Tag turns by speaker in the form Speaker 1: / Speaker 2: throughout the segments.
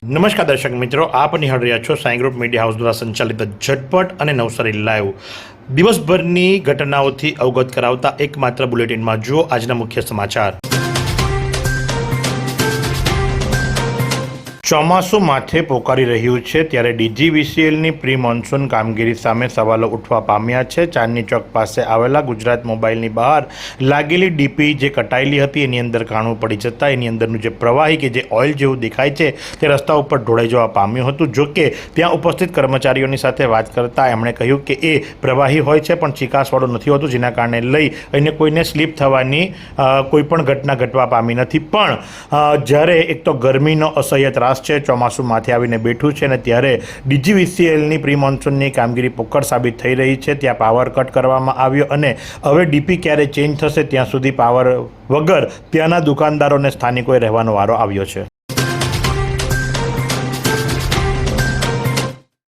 Speaker 1: નમસ્કાર દર્શક મિત્રો, આપ નિહાળી રહ્યા છો સાઈ ગ્રુપ મીડિયા હાઉસ દ્વારા સંચાલિત ઝટપટ અને નવસારી લાઈવ દિવસભરની ઘટનાઓથી અવગત કરાવતા એકમાત્ર બુલેટિનમાં જુઓ આજના મુખ્ય સમાચાર। ચોમાસું માથે પોકારી રહ્યું છે ત્યારે ડીજીવીસીએલની પ્રી મોન્સૂન કામગીરી સામે સવાલો ઉઠવા પામ્યા છે। ચાંદની ચોક પાસે આવેલા ગુજરાત મોબાઈલની બહાર લાગેલી ડીપી જે કટાયેલી હતી એની અંદર કાણું પડી જતાં એની અંદરનું જે પ્રવાહી કે જે ઓઇલ જેવું દેખાય છે તે રસ્તા ઉપર ઢોળાઈ જવા પામ્યું હતું। જોકે ત્યાં ઉપસ્થિત કર્મચારીઓની સાથે વાત કરતાં એમણે કહ્યું કે એ પ્રવાહી હોય છે પણ ચીકાસવાળું નથી હોતું, જેના કારણે લઈ અને કોઈને સ્લીપ થવાની કોઈ પણ ઘટના ઘટવા પામી નથી। પણ જ્યારે એક તો ગરમીનો અસહ્ય ત્રાસ છે, ચોમાસું માથે આવીને બેઠું છે અને ત્યારે ડીજીવીસીએલની પ્રી મોન્સૂનની કામગીરી પોકળ સાબિત થઈ રહી છે। ત્યાં પાવર કટ કરવામાં આવ્યો અને હવે ડીપી ક્યારે ચેન્જ થશે ત્યાં સુધી પાવર વગર ત્યાંના દુકાનદારોને સ્થાનિકોએ રહેવાનો વારો આવ્યો છે।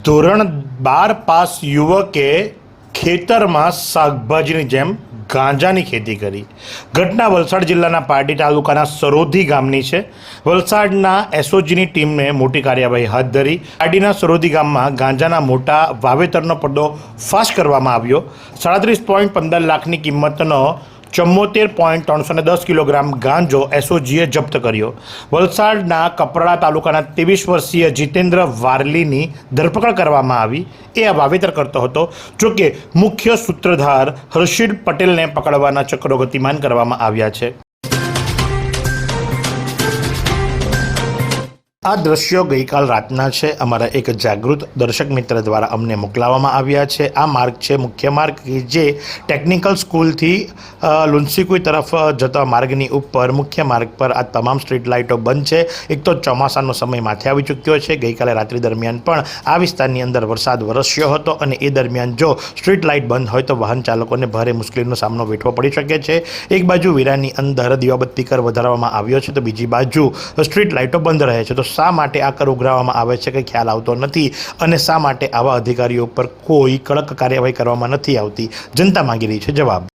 Speaker 1: ધોરણ 12 પાસ યુવકે ખેતરમાં શાકભાજીની જેમ ગાંજાની ખેતી કરી। ઘટના વલસાડ જિલ્લાના પારડી તાલુકાના સરોધી ગામની છે। વલસાડના એસઓજીની ટીમે મોટી કાર્યવાહી હાથ ધરી। પારડીના સરોધી ગામમાં ગાંજાના મોટા વાવેતરનો પડદો ફાશ કરવામાં આવ્યો। 37.15 લાખની કિંમતનો 74.310 કિલોગ્રામ ગાંજો એસઓજીએ જપ્ત કર્યો। વલસાડના કપરાડા તાલુકાના 23 વર્ષીય જીતેન્દ્ર વારલીની ધરપકડ કરવામાં આવી। એ આ વાવેતર કરતો હતો। જોકે મુખ્ય સૂત્રધાર હર્ષિદ પટેલને પકડવાના ચક્રો ગતિમાન કરવામાં આવ્યા છે। આ દ્રશ્યો ગઈકાલ રાતના છે। અમારા એક જાગૃત દર્શક મિત્ર દ્વારા અમને મોકલાવવામાં આવ્યા છે। આ માર્ગ છે મુખ્ય માર્ગ કે જે ટેકનિકલ સ્કૂલથી લુન્સીકુઈ તરફ જતા માર્ગની ઉપર મુખ્ય માર્ગ પર આ તમામ સ્ટ્રીટ લાઇટો બંધ છે। એક તો ચોમાસાનો સમય માથે આવી ચૂક્યો છે। ગઈકાલે રાત્રિ દરમિયાન પણ આ વિસ્તારની અંદર વરસાદ વરસ્યો હતો અને એ દરમિયાન જો સ્ટ્રીટ લાઇટ બંધ હોય તો વાહન ચાલકોને ભારે મુશ્કેલીનો સામનો વેઠવો પડી શકે છે। એક બાજુ વીરાની અંદર દીવાબત્તી કર વધારવામાં આવ્યો છે તો બીજી બાજુ સ્ટ્રીટ લાઇટો બંધ રહે છે। તો શા માટે આ કર ઉઘરાવવામાં આવે છે કે ખ્યાલ આવતો નથી અને શા માટે આવા અધિકારીઓ પર કોઈ કડક કાર્યવાહી કરવામાં નથી આવતી, જનતા માંગી રહી છે જવાબ।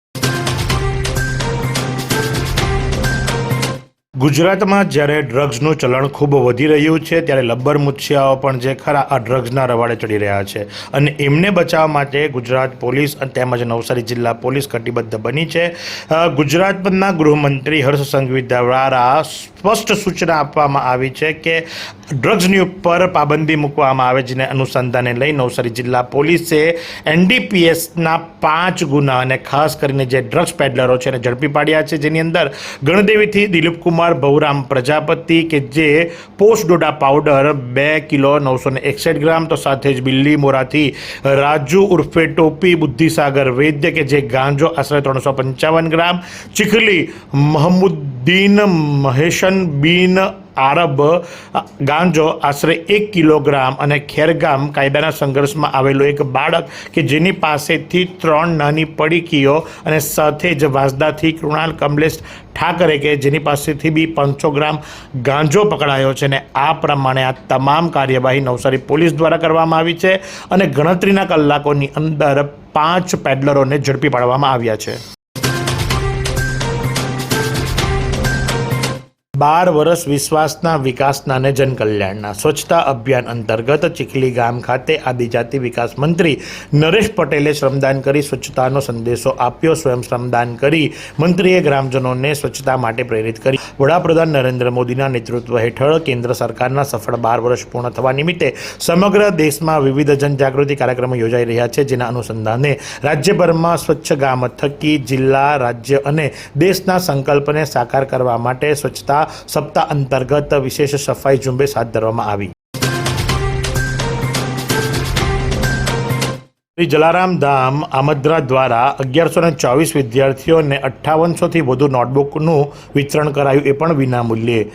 Speaker 1: ગુજરાતમાં જ્યારે ડ્રગ્સનું ચલણ ખૂબ વધી રહ્યું છે ત્યારે લબ્બર મુછિયાઓ પણ જે ખરા આ ડ્રગ્સના રવાડે ચડી રહ્યા છે અને એમને બચાવવા માટે ગુજરાત પોલીસ તેમજ નવસારી જિલ્લા પોલીસ કટિબદ્ધ બની છે। ગુજરાતના ગૃહમંત્રી હર્ષ સંઘવી દ્વારા સ્પષ્ટ સૂચના આપવામાં આવી છે કે ડ્રગ્સની ઉપર પાબંદી મૂકવામાં આવે, જેને અનુસંધાને લઈ નવસારી જિલ્લા પોલીસે એનડીપીએસના 5 ગુના અને ખાસ કરીને જે ડ્રગ્સ પેડલરો છે એને ઝડપી પાડ્યા છે, જેની અંદર ગણદેવીથી દિલીપકુમાર ભવરામ પ્રજાપતિ કે જે પોસ્ટ ડોડા પાવડર 2 કિલો 961 ગ્રામ, તો સાથે જ બિલ્લી મોરાથી રાજુ ઉર્ફે ટોપી બુદ્ધિસાગર વૈદ્ય કે જે ગાંજો આશરે 355 ગ્રામ, ચીખલી મહમુદ્દીન મહેશન બિન આરબ ગાંજો આશરે 1 કિલોગ્રામ અને ખેરગામ કાયદાના સંઘર્ષમાં આવેલો એક બાળક કે જેની પાસેથી 3 નાની પડીકીઓ અને સાથે જ વાંસદાથી કૃણાલ કમલેશ ઠાકરે કે જેની પાસેથી બી 500 ગ્રામ ગાંજો પકડાયો છે। અને આ પ્રમાણે આ તમામ કાર્યવાહી નવસારી પોલીસ દ્વારા કરવામાં આવી છે અને ગણતરીના કલાકોની અંદર 5 પેડલરોને ઝડપી પાડવામાં આવ્યા છે। 12 વર્ષ વિશ્વાસના વિકાસના અને જનકલ્યાણના સ્વચ્છતા અભિયાન અંતર્ગત ચીખલી ગામ ખાતે આદિજાતિ વિકાસ મંત્રી નરેશ પટેલે શ્રમદાન કરી સ્વચ્છતાનો સંદેશો આપ્યો। સ્વયં શ્રમદાન કરી મંત્રીએ ગ્રામજનોને સ્વચ્છતા માટે પ્રેરિત કરી। વડાપ્રધાન નરેન્દ્ર મોદીના નેતૃત્વ હેઠળ કેન્દ્ર સરકારના સફળ 12 વર્ષ પૂર્ણ થવા નિમિત્તે સમગ્ર દેશમાં વિવિધ જનજાગૃતિ કાર્યક્રમો યોજાઈ રહ્યા છે, જેના અનુસંધાને રાજ્યભરમાં સ્વચ્છ ગામ થકી જિલ્લા, રાજ્ય અને દેશના સંકલ્પને સાકાર કરવા માટે સ્વચ્છતા સપ્તાહ અંતર્ગત વિશેષ સફાઈ ઝુંબેશ હાથ ધરવામાં આવી। શ્રી જલારામ ધામ આમદ્રા દ્વારા 1124 વિદ્યાર્થીઓને 5800થી વધુ નોટબુકનું વિતરણ કરાયું, એ પણ વિનામૂલ્યે।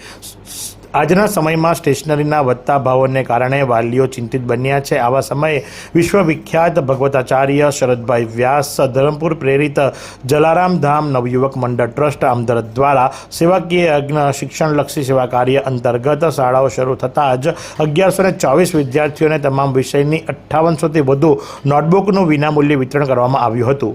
Speaker 1: આજના સમયમાં સ્ટેશનરીના વધતા ભાવોને કારણે વાલીઓ ચિંતિત બન્યા છે। આવા સમયે વિશ્વવિખ્યાત ભગવતાચાર્ય શરદભાઈ વ્યાસ ધરમપુર પ્રેરિત જલારામ ધામ નવયુવક મંડળ ટ્રસ્ટ આમદરદ દ્વારા સેવાકીય યજ્ઞ શિક્ષણલક્ષી સેવા કાર્ય અંતર્ગત શાળાઓ શરૂ થતાં જ 1124 વિદ્યાર્થીઓને તમામ વિષયની 5800થી વધુ નોટબુકનું વિનામૂલ્યે વિતરણ કરવામાં આવ્યું હતું।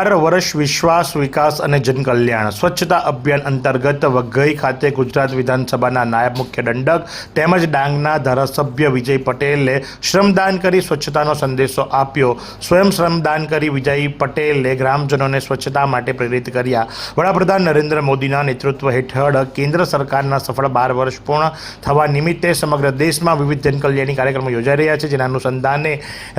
Speaker 1: 12 વર્ષ વિશ્વાસ વિકાસ અને જનકલ્યાણ સ્વચ્છતા અભિયાન અંતર્ગત વઘઈ ખાતે ગુજરાત વિધાનસભાના નાયબ મુખ્ય દંડક તેમજ ડાંગના ધારાસભ્ય વિજય પટેલે શ્રમદાન કરી સ્વચ્છતાનો સંદેશો આપ્યો. સ્વયં શ્રમદાન કરી વિજય પટેલે ગ્રામજનોને સ્વચ્છતા માટે પ્રેરિત કર્યા. વડાપ્રધાન નરેન્દ્ર મોદીના નેતૃત્વ હેઠળ કેન્દ્ર સરકારના સફળ 12 વર્ષ પૂર્ણ થવા નિમિત્તે સમગ્ર દેશમાં વિવિધ જનકલ્યાણી કાર્યક્રમો યોજાઈ રહ્યા છે, જેના અનુસંધાને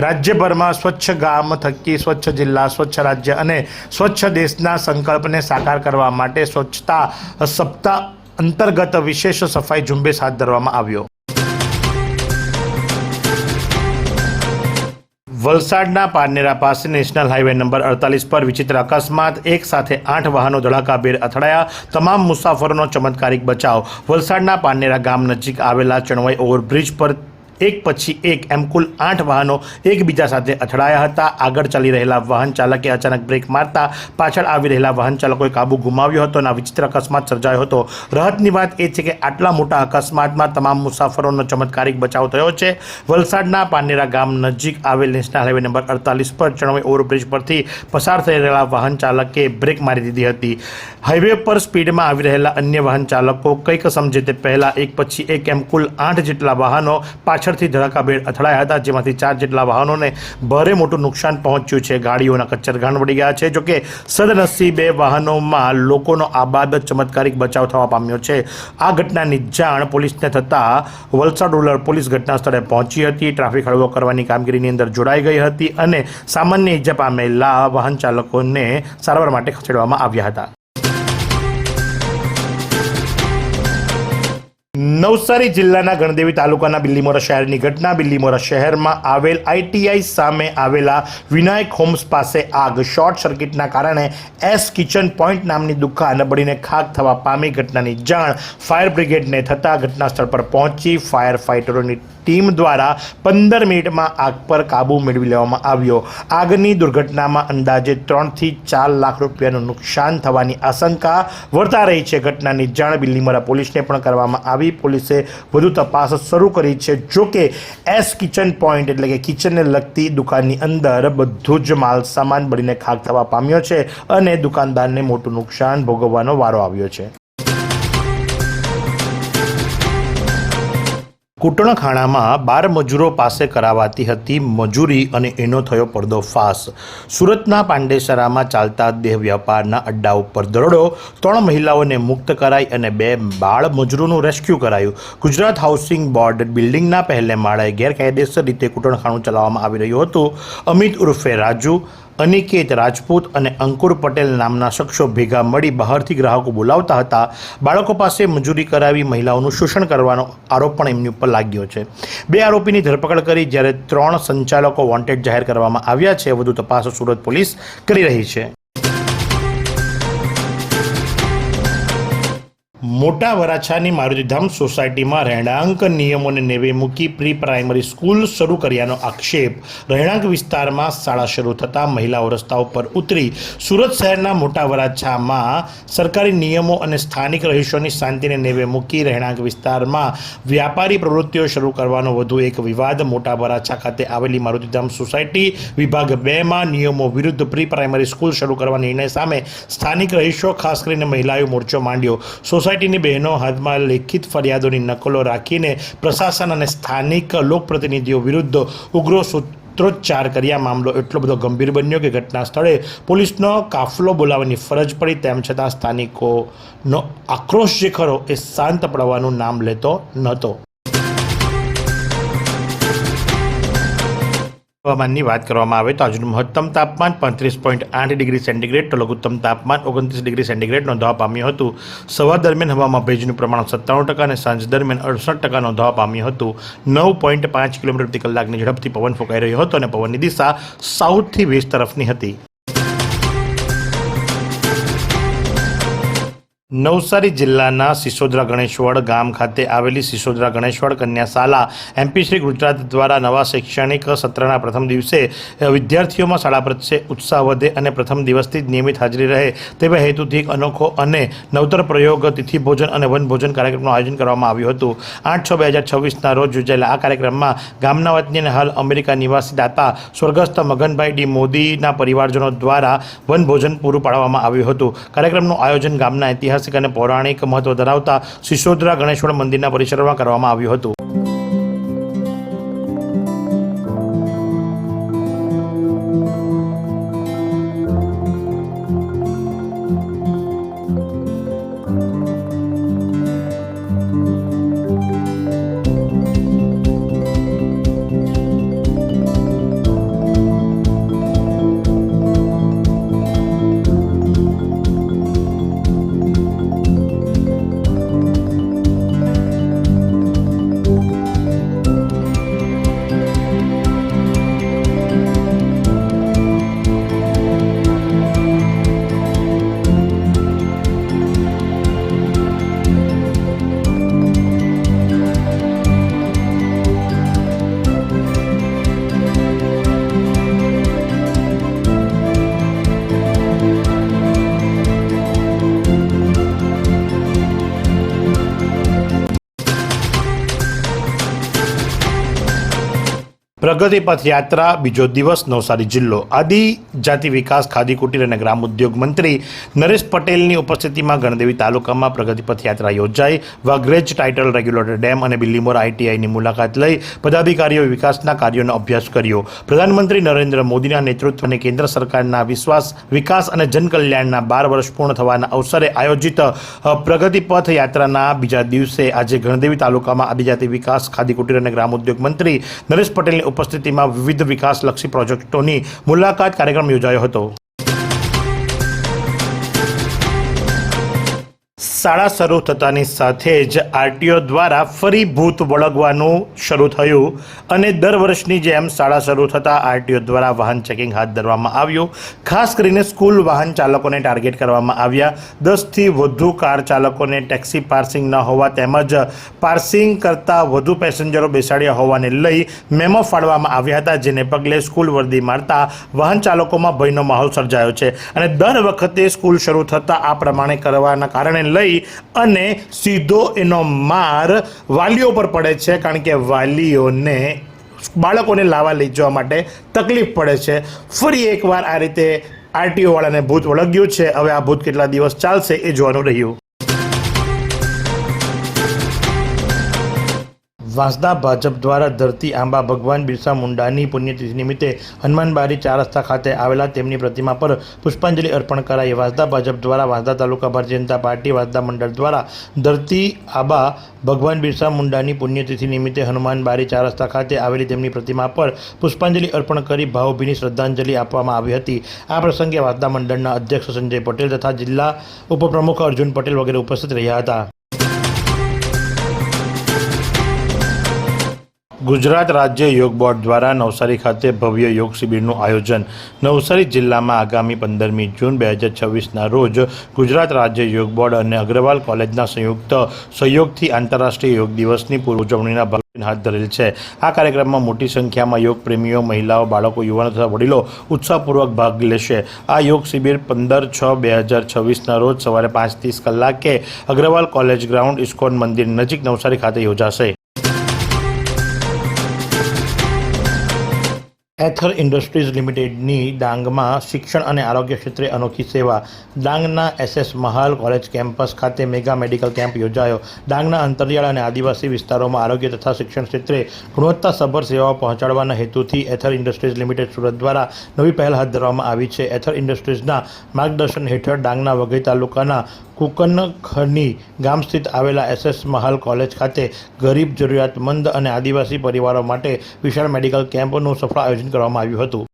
Speaker 1: રાજ્યભરમાં સ્વચ્છ ગામ થકી સ્વચ્છ જિલ્લા, સ્વચ્છ રાજ્ય અને સ્વચ્છ દેશના સંકલ્પને સાકાર કરવા માટે સ્વચ્છતા સપ્તાહ અંતર્ગત વિશેષ સફાઈ ઝુંબેશ હાથ ધરવામાં આવ્યો. વલસાડના પારનેરા પાસે નેશનલ હાઈવે નંબર 48 પર વિચિત્ર અકસ્માત, એક સાથે 8 વાહનો ધડાકાભેર અથડાયા, તમામ મુસાફરોનો ચમત્કારિક બચાવ. વલસાડના પારનેરા ગામ નજીક આવેલા ચણવાઈ ઓવરબ્રિજ પર એક પછી એક એમ કુલ 8 વાહનો એકબીજા સાથે અથડાયા હતા. આગળ ચાલી રહેલા વાહન ચાલકે અચાનક બ્રેક મારતા પાછળ આવી રહેલા વાહન ચાલકોએ કાબુ ગુમાવ્યો હતો અને આ વિચિત્ર અકસ્માત સર્જાયો હતો. રાહતની વાત એ છે કે આટલા મોટા અકસ્માતમાં તમામ મુસાફરોનો ચમત્કારિક બચાવ થયો છે. વલસાડના પારનેરા ગામ નજીક આવેલ નેશનલ હાઈવે નંબર 48 પર ચણવાઈ ઓવરબ્રિજ પરથી પસાર થઈ રહેલા વાહન ચાલકે બ્રેક મારી દીધી હતી. હાઈવે પર સ્પીડમાં આવી રહેલા અન્ય વાહન ચાલકો કંઈક સમજે તે પહેલા એક પછી એક એમ કુલ 8 જેટલા વાહનો પાછળથી ધડાકાભેર અથડાયા હતા, જેમાંથી 4 જેટલા વાહનોને ભારે મોટું નુકસાન પહોંચ્યું છે. ગાડીઓના કચ્ચરઘાણ વળી ગયા છે. જોકે સદનસીબે વાહનોમાં લોકોનો આબાદ ચમત્કારિક બચાવ થવા પામ્યો છે. આ ઘટનાની જાણ પોલીસને થતાં વલસાડ રૂરલ પોલીસ ઘટના સ્થળે પહોંચી હતી. ટ્રાફિક હળવો કરવાની કામગીરીની અંદર જોડાઈ ગઈ હતી અને સામાન્ય ઈજા પામેલા વાહન ચાલકોને સારવાર માટે ખસેડવામાં આવ્યા હતા. નવસારી જિલ્લાના ગણદેવી તાલુકાના બિલ્લીમોરા શહેરની ઘટના. બિલ્લીમોરા શહેરમાં આવેલ ITI સામે આવેલા વિનાયક હોમ્સ પાસે આગ. શોર્ટ સર્કિટના કારણે એસ કિચન પોઈન્ટ નામની દુકાન બળીને ખાખ થવા પામી. ઘટનાની જાણ ફાયર બ્રિગેડને થતાં ઘટના સ્થળ પર પહોંચી ફાયર ફાઇટરોની ટીમ દ્વારા 15 મિનિટમાં આગ પર કાબૂ મેળવી લેવામાં આવ્યો. આગની દુર્ઘટનામાં અંદાજે 3 થી 4 લાખ રૂપિયાનું નુકસાન થવાની આશંકા વર્તા રહી છે. ઘટનાની જાણ બિલ્લીમોરા પોલીસને પણ કરવામાં આવી. પોલીસે વધુ તપાસ શરૂ કરી છે. જોકે એસ કિચન પોઈન્ટ એટલે કે કિચનને લગતી દુકાનની અંદર બધું જ માલ સામાન બળીને ખાખ થવા પામ્યો છે અને દુકાનદારને મોટું નુકસાન ભોગવવાનો વારો આવ્યો છે. કૂટણખાણામાં 12 મજૂરો પાસે કરાવાતી હતી મજૂરી અને એનો થયો પર્દોફાશ. સુરતના પાંડેસરામાં ચાલતા દેહ વ્યાપારના અડ્ડા ઉપર દરોડો, 3 મહિલાઓને મુક્ત કરાઈ અને 2 બાળ મજૂરોનું રેસ્ક્યુ કરાયું. ગુજરાત હાઉસિંગ બોર્ડ બિલ્ડિંગના પહેલે માળે ગેરકાયદેસર રીતે કૂટણખાણું ચલાવવામાં આવી રહ્યું હતું. અમિત ઉર્ફે રાજુ, અનિકેત રાજપૂત અને અંકુર પટેલ નામના શખ્સો ભેગા મળી બહારથી ગ્રાહકો બોલાવતા હતા. બાળકો પાસે મજૂરી કરાવી મહિલાઓનું શોષણ કરવાનો આરોપ પણ એમની ઉપર લાગ્યો છે. 2 આરોપીની ધરપકડ કરી જ્યારે 3 સંચાલકો વોન્ટેડ જાહેર કરવામાં આવ્યા છે. વધુ તપાસ સુરત પોલીસ કરી રહી છે. મોટા વરાછાની મારુતિધામ સોસાયટીમાં રહેણાંક નિયમોને નેવે મૂકી પ્રી પ્રાઇમરી સ્કૂલ શરૂ કર્યાનો આક્ષેપ. રહેણાંક વિસ્તારમાં શાળા શરૂ થતાં મહિલાઓ રસ્તાઓ પર ઉતરી. સુરત શહેરના મોટા વરાછામાં સરકારી નિયમો અને સ્થાનિક રહીશોની શાંતિને નેવે મૂકી રહેણાંક વિસ્તારમાં વ્યાપારી પ્રવૃત્તિઓ શરૂ કરવાનો વધુ એક વિવાદ. મોટા વરાછા ખાતે આવેલી મારુતિધામ સોસાયટી વિભાગ 2માં નિયમો વિરુદ્ધ પ્રી પ્રાઇમરી સ્કૂલ શરૂ કરવા નિર્ણય સામે સ્થાનિક રહીશો ખાસ કરીને મહિલાઓએ મોરચો માંડ્યો. સોસાયટીની બહેનો હાથમાં લેખિત ફરિયાદોની નકલો રાખીને પ્રશાસન અને સ્થાનિક લોકપ્રતિનિધિઓ વિરુદ્ધ ઉગ્ર સૂત્રોચ્ચાર કર્યા. મામલો એટલો બધો ગંભીર બન્યો કે ઘટના સ્થળે પોલીસનો કાફલો બોલાવવાની ફરજ પડી. તેમ છતાં સ્થાનિકોનો આક્રોશ જે ખરો એ શાંત પડવાનું નામ લેતો નહોતો. હવામાનની વાત કરવામાં આવે તો આજનું મહત્તમ તાપમાન 35.8 ડિગ્રી સેન્ટીગ્રેડ તો લઘુત્તમ તાપમાન 29 ડિગ્રી સેન્ટીગ્રેડ નોંધવા પામ્યું હતું. સવાર દરમિયાન હવામાં ભેજનું પ્રમાણ 97% અને સાંજ દરમિયાન 68% નોંધવા પામ્યું હતું. 9.5 કિલોમીટર પ્રતિ કલાકની ઝડપથી પવન ફૂંકાઈ રહ્યો હતો અને પવનની દિશા સાઉથથી વેસ્ટ તરફની હતી. નવસારી જિલ્લાના સિસોદરા ગણેશવડ ગામ ખાતે આવેલી સિસોદરા ગણેશવડ કન્યા શાળા એમપી શ્રી ગુજરાત દ્વારા નવા શૈક્ષણિક સત્રના પ્રથમ દિવસે વિદ્યાર્થીઓમાં શાળા પ્રત્યે ઉત્સાહ વધે અને પ્રથમ દિવસથી જ નિયમિત હાજરી રહે તેવા હેતુથી એક અનોખો અને નવતર પ્રયોગ તિથિ ભોજન અને વનભોજન કાર્યક્રમનું આયોજન કરવામાં આવ્યું હતું। 8/6/2024ના રોજ યોજાયેલા આ કાર્યક્રમમાં ગામના વતની અને હાલ અમેરિકા નિવાસી દાતા સ્વર્ગસ્થ મગનભાઈ ડી મોદીના પરિવારજનો દ્વારા વનભોજન પૂરું પાડવામાં આવ્યું હતું। કાર્યક્રમનું આયોજન ગામના ઐતિહાસિક અને પૌરાણિક મહત્વ ધરાવતા સિસોદરા ગણેશવડ મંદિરના પરિસરમાં કરવામાં આવ્યું હતું। પ્રગતિ પથ યાત્રા બીજો દિવસ નવસારી જિલ્લો આદિજાતિ વિકાસ ખાદી કુટીર અને ગ્રામ ઉદ્યોગ મંત્રી નરેશ પટેલની ઉપસ્થિતિમાં ગણદેવી તાલુકામાં પ્રગતિ પથ યાત્રા યોજાઈ। વાઘરેજ ટાઇટલ રેગ્યુલેટર ડેમ અને બિલ્લીમોરા આઈટીઆઈની મુલાકાત લઈ પદાધિકારીઓ વિકાસના કાર્યોનો અભ્યાસ કર્યો। પ્રધાનમંત્રી નરેન્દ્ર મોદીના નેતૃત્વ અને કેન્દ્ર સરકારના વિકાસ અને જનકલ્યાણના 12 વર્ષ પૂર્ણ થવાના અવસરે આયોજિત પ્રગતિ પથ યાત્રાના બીજા દિવસે આજે ગણદેવી તાલુકામાં આદિજાતિ વિકાસ ખાદી કુટીર અને ગ્રામ ઉદ્યોગ મંત્રી નરેશ પટેલની ઉપસ્થિતિમાં વિવિધ વિકાસલક્ષી પ્રોજેક્ટોની મુલાકાત કાર્યક્રમ યોજાયો હતો। શાળા શરૂ થતાની સાથે જ આરટીઓ દ્વારા ફરી ભૂત વળગવાનું શરૂ થયું અને દર વર્ષની જેમ શાળા શરૂ થતાં આરટીઓ દ્વારા વાહન ચેકિંગ હાથ ધરવામાં આવ્યું। ખાસ કરીને સ્કૂલ વાહન ચાલકોને ટાર્ગેટ કરવામાં આવ્યા। 10થી વધુ કાર ચાલકોને ટેક્સી પાર્સિંગ ન હોવા તેમજ પાર્સિંગ કરતાં વધુ પેસેન્જરો બેસાડ્યા હોવાને લઈ મેમો ફાળવામાં આવ્યા હતા, જેને પગલે સ્કૂલ વર્દી મારતા વાહન ચાલકોમાં ભયનો માહોલ સર્જાયો છે અને દર વખતે સ્કૂલ શરૂ થતાં આ પ્રમાણે કરવાના કારણે લઈ અને સીધો એનો માર વાલીઓ પર પડે છે, કારણ કે વાલીઓને બાળકોને લાવવા લઈ જવા માટે તકલીફ પડે છે। ફરી એકવાર આ રીતે આરટીઓ વાળાને ભૂત વળગ્યું છે। હવે આ ભૂત કેટલા દિવસ ચાલશે એ જોવાનું રહ્યું। વાંસદા ભાજપ દ્વારા ધરતી આંબા ભગવાન બિરસા મુંડાની પુણ્યતિથિ નિમિત્તે હનુમાનબારી 4 રસ્તા ખાતે આવેલા તેમની પ્રતિમા પર પુષ્પાંજલિ અર્પણ કરાઈ। વાંસદા ભાજપ દ્વારા વાંસદા તાલુકા ભારતીય જનતા પાર્ટી વાંસદા મંડળ દ્વારા ધરતી આંબા ભગવાન બિરસા મુંડાની પુણ્યતિથિ નિમિત્તે હનુમાનબારી 4 રસ્તા ખાતે આવેલી તેમની પ્રતિમા પર પુષ્પાંજલિ અર્પણ કરી ભાવભીની શ્રદ્ધાંજલિ આપવામાં આવી હતી। આ પ્રસંગે વાંસદા મંડળના અધ્યક્ષ સંજય પટેલ તથા જિલ્લા ઉપપ્રમુખ અર્જુન પટેલ વગેરે ઉપસ્થિત રહ્યા હતા। ગુજરાત રાજ્ય યોગ બોર્ડ દ્વારા નવસારી ખાતે ભવ્ય યોગ શિબિરનું આયોજન। નવસારી જિલ્લામાં આગામી 15મી જૂન 2026ના રોજ ગુજરાત રાજ્ય યોગ બોર્ડ અને અગ્રવાલ કોલેજના સંયુક્ત સહયોગથી આંતરરાષ્ટ્રીય યોગ દિવસની પૂર્વ ઉજવણીના ભાગરૂપે હાથ ધરેલ છે। આ કાર્યક્રમમાં મોટી સંખ્યામાં યોગ પ્રેમીઓ, મહિલાઓ, બાળકો, યુવાનો તથા વડીલો ઉત્સાહપૂર્વક ભાગ લેશે। આ યોગ શિબિર 15/6/2026ના રોજ સવારે 5:30 કલાકે અગ્રવાલ કોલેજ ગ્રાઉન્ડ ઇસ્કોન મંદિર નજીક નવસારી ખાતે યોજાશે। એથર ઇન્ડસ્ટ્રીઝ લિમિટેડની ડાંગમાં શિક્ષણ અને આરોગ્ય ક્ષેત્રે અનોખી સેવા। ડાંગના એસએસ મહાલ કોલેજ કેમ્પસ ખાતે મેગા મેડિકલ કેમ્પ યોજાયો। ડાંગના અંતરિયાળ અને આદિવાસી વિસ્તારોમાં આરોગ્ય તથા શિક્ષણ ક્ષેત્રે ગુણવત્તાસભર સેવાઓ પહોંચાડવાના હેતુથી એથર ઇન્ડસ્ટ્રીઝ લિમિટેડ સુરત દ્વારા નવી પહેલ હાથ ધરવામાં આવી છે। એથર ઇન્ડસ્ટ્રીઝના માર્ગદર્શન હેઠળ ડાંગના વઘઈ તાલુકાના કુકનખની ગામ સ્થિત આવેલા એસએસ મહાલ કોલેજ ખાતે ગરીબ, જરૂરિયાતમંદ અને આદિવાસી પરિવારો માટે વિશાળ મેડિકલ કેમ્પનું સફળ આયોજન કરવામાં આવ્યું હતું।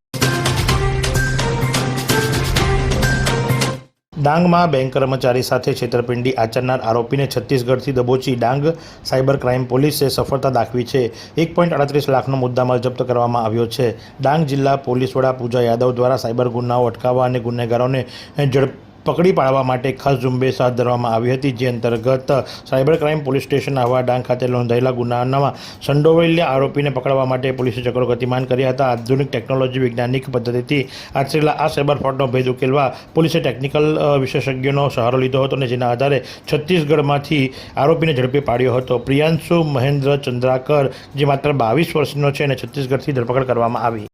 Speaker 1: ડાંગમાં બેંક કર્મચારી સાથે છેતરપિંડી આચરનાર આરોપીને છત્તીસગઢથી દબોચી ડાંગ સાયબર ક્રાઇમ પોલીસે સફળતા દાખવી છે। 1.38 લાખનો મુદ્દામાલ જપ્ત કરવામાં આવ્યો છે। ડાંગ જિલ્લા પોલીસ વડા પૂજા યાદવ દ્વારા સાયબર ગુનાઓ અટકાવવા અને ગુનેગારોને પકડી પાડવા માટે ખાસ ઝુંબેશ હાથ ધરવામાં આવી હતી, જે અંતર્ગત cyber crime police station Ahwa Dang ખાતે નોંધાયેલા ગુનામાં સંડોવાયેલા આરોપીને પકડવા માટે પોલીસે ચક્રો ગતિમાન કર્યા હતા. આધુનિક ટેકનોલોજી વૈજ્ઞાનિક પદ્ધતિથી આચરેલા આ સાયબર ફ્રોડનો ભેદ ઉકેલવા પોલીસે ટેકનિકલ વિશેષજ્ઞોનો સહારો લીધો હતો અને જેના આધારે છત્તીસગઢમાંથી આરોપીને ઝડપી પાડ્યો હતો. પ્રિયાંશુ મહેન્દ્ર ચંદ્રાકર, જે માત્ર 22 વર્ષનો છે, અને છત્તીસગઢથી ધરપકડ કરવામાં આવી.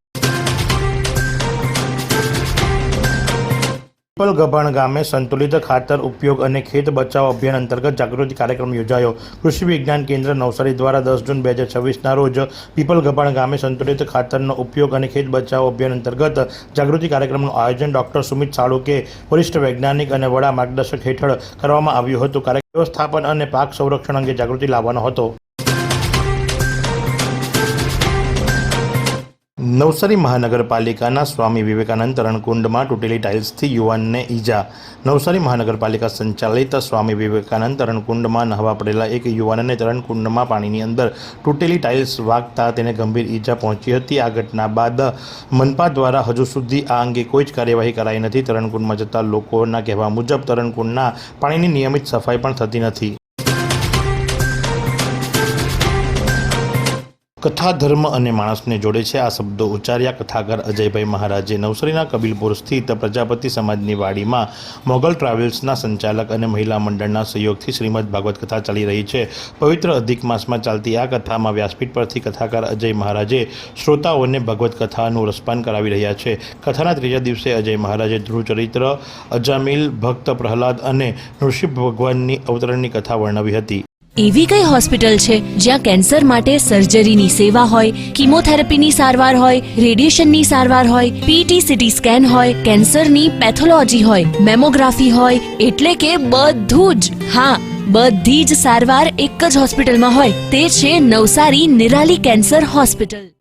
Speaker 1: પીપલગભાણ ગામે સંતુલિત ખાતર ઉપયોગ અને ખેત બચાવ અભિયાન અંતર્ગત જાગૃતિ કાર્યક્રમ યોજાયો. કૃષિ વિજ્ઞાન કેન્દ્ર નવસારી દ્વારા 10 જૂન 2026ના રોજ પીપલગભાણ ગામે સંતુલિત ખાતરનો ઉપયોગ અને ખેત બચાવ અભિયાન અંતર્ગત જાગૃતિ કાર્યક્રમનું આયોજન ડોક્ટર સુમિત સાળુકે, વરિષ્ઠ વૈજ્ઞાનિક અને વડા માર્ગદર્શક હેઠળ કરવામાં આવ્યું હતું. કાર્યક્રમ વ્યવસ્થાપન અને પાક સંરક્ષણ અંગે જાગૃતિ લાવવાનો હતો. નવસારી મહાનગરપાલિકાના સ્વામી વિવેકાનંદ તરણકુંડમાં તૂટેલી ટાઇલ્સથી યુવાનને ઈજા. નવસારી મહાનગરપાલિકા સંચાલિત સ્વામી વિવેકાનંદ તરણકુંડમાં નહાવા પડેલા એક યુવાનને તરણકુંડમાં પાણીની અંદર તૂટેલી ટાઇલ્સ વાગતા તેને ગંભીર ઈજા પહોંચી હતી. આ ઘટના બાદ મનપા દ્વારા હજુ સુધી આ અંગે કોઈ જ કાર્યવાહી કરાઈ નથી. તરણકુંડમાં જતા લોકોના કહેવા મુજબ તરણકુંડના પાણીની નિયમિત સફાઈ પણ થતી નથી. કથા ધર્મ અને માણસને જોડે છે, આ શબ્દો ઉચ્ચાર્યા કથાકાર અજયભાઈ મહારાજે. નવસારીના કબીલપુર સ્થિત પ્રજાપતિ સમાજની વાડીમાં મોગલ ટ્રાવેલ્સના સંચાલક અને મહિલા મંડળના સહયોગથી શ્રીમદ ભાગવત કથા ચાલી રહી છે. પવિત્ર અધિક માસમાં ચાલતી આ કથામાં વ્યાસપીઠ પરથી કથાકાર અજય મહારાજે શ્રોતાઓને ભગવત કથાનું રસપાન કરાવી રહ્યા છે. કથાના ત્રીજા દિવસે અજય મહારાજે ધ્રુવચરિત્ર, અજામિલ, ભક્ત પ્રહલાદ અને નૃસિંહ ભગવાનની અવતરણની કથા વર્ણવી હતી.
Speaker 2: એવી કઈ હોસ્પિટલ છે જ્યાં કેન્સર માટે સર્જરીની સેવા હોય, કિમોથેરાપીની સારવાર હોય, રેડિયેશનની સારવાર હોય, પીટી સીટી સ્કેન હોય, કેન્સરની પેથોલોજી હોય, મેમોગ્રાફી હોય, એટલે કે બધું જ. હા, બધી જ સારવાર એક જ હોસ્પિટલમાં હોય. તે છે નવસારી નિરાલી કેન્સર હોસ્પિટલ.